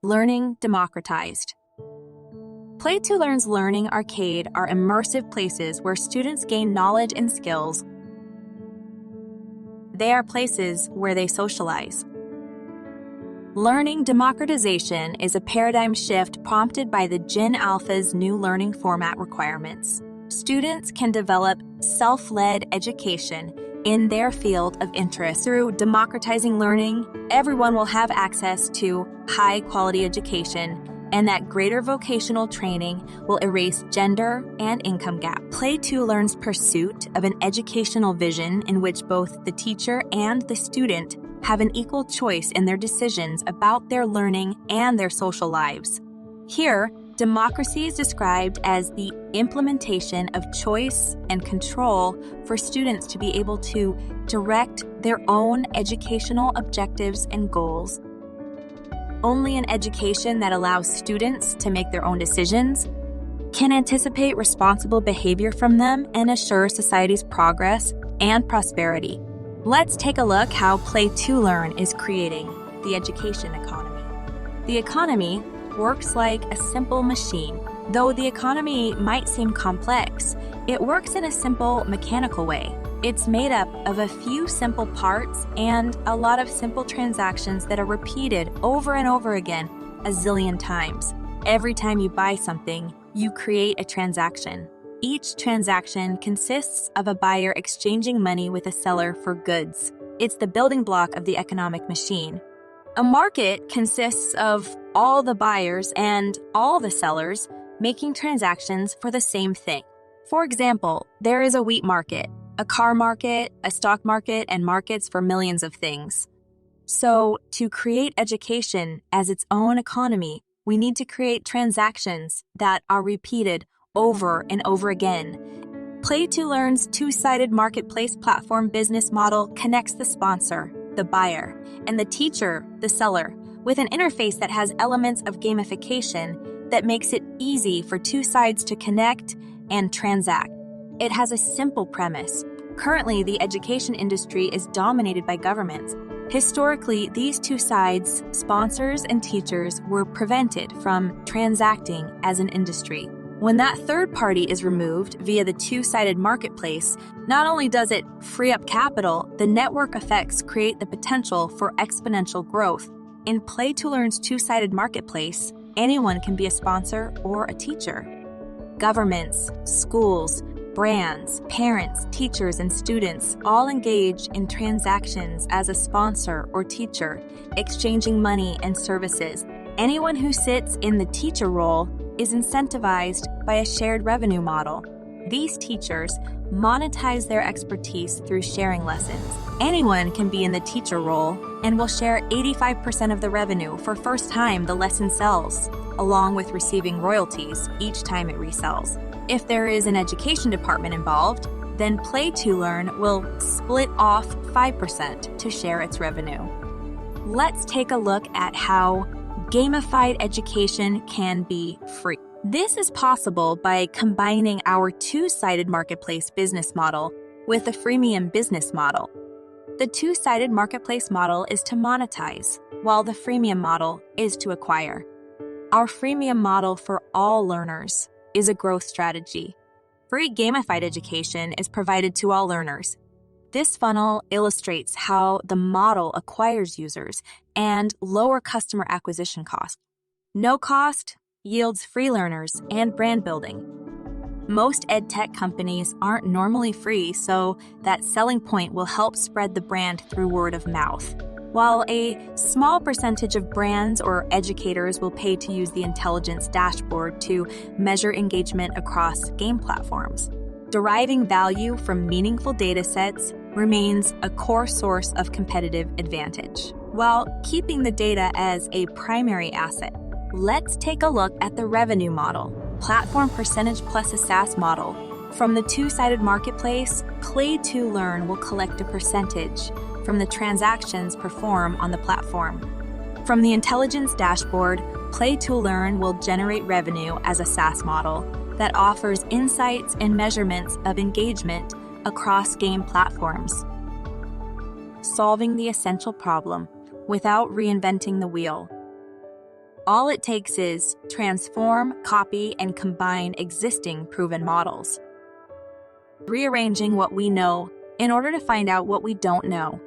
Learning democratized. Play to Learn's Learning Arcade are immersive places where students gain knowledge and skills. They are places where they socialize. Learning democratization is a paradigm shift prompted by the Gen Alpha's new learning format requirements. Students can develop self-led education in their field of interest. Through democratizing learning, everyone will have access to high-quality education, and that greater vocational training will erase gender and income gap. Play to Learn's pursuit of an educational vision in which both the teacher and the student have an equal choice in their decisions about their learning and their social lives. Here, democracy is described as the implementation of choice and control for students to be able to direct their own educational objectives and goals. Only an education that allows students to make their own decisions can anticipate responsible behavior from them and assure society's progress and prosperity. Let's take a look how Play to Learn is creating the education economy. The economy works like a simple machine. Though the economy might seem complex, it works in a simple mechanical way. It's made up of a few simple parts and a lot of simple transactions that are repeated over and over again a zillion times. Every time you buy something, you create a transaction. Each transaction consists of a buyer exchanging money with a seller for goods. It's the building block of the economic machine. A market consists of all the buyers and all the sellers making transactions for the same thing. For example, there is a wheat market, a car market, a stock market, and markets for millions of things. So, to create education as its own economy, we need to create transactions that are repeated over and over again. Play to Learn's two-sided marketplace platform business model connects the sponsor, the buyer, and the teacher, the seller, with an interface that has elements of gamification that makes it easy for two sides to connect and transact. It has a simple premise. Currently, the education industry is dominated by governments. Historically, these two sides, sponsors and teachers, were prevented from transacting as an industry. When that third party is removed via the two-sided marketplace, not only does it free up capital, the network effects create the potential for exponential growth. In Play to Learn's two-sided marketplace, anyone can be a sponsor or a teacher. Governments, schools, brands, parents, teachers, and students all engage in transactions as a sponsor or teacher, exchanging money and services. Anyone who sits in the teacher role is incentivized by a shared revenue model. These teachers monetize their expertise through sharing lessons. Anyone can be in the teacher role and will share 85% of the revenue for first time the lesson sells, along with receiving royalties each time it resells. If there is an education department involved, then Play to Learn will split off 5% to share its revenue. Let's take a look at how gamified education can be free. This is possible by combining our two-sided marketplace business model with a freemium business model. The two-sided marketplace model is to monetize, while the freemium model is to acquire. Our freemium model for all learners is a growth strategy. Free gamified education is provided to all learners. This funnel illustrates how the model acquires users and lower customer acquisition costs. No cost yields free learners and brand building. Most edtech companies aren't normally free, so that selling point will help spread the brand through word of mouth. While a small percentage of brands or educators will pay to use the intelligence dashboard to measure engagement across game platforms. Deriving value from meaningful data sets remains a core source of competitive advantage. While keeping the data as a primary asset, let's take a look at the revenue model, platform percentage plus a SaaS model. From the two-sided marketplace, Play to Learn will collect a percentage from the transactions performed on the platform. From the intelligence dashboard, Play to Learn will generate revenue as a SaaS model that offers insights and measurements of engagement across game platforms, solving the essential problem without reinventing the wheel. All it takes is transform, copy, and combine existing proven models, rearranging what we know in order to find out what we don't know.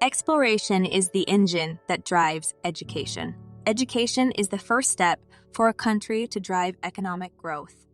Exploration is the engine that drives education. Education is the first step for a country to drive economic growth.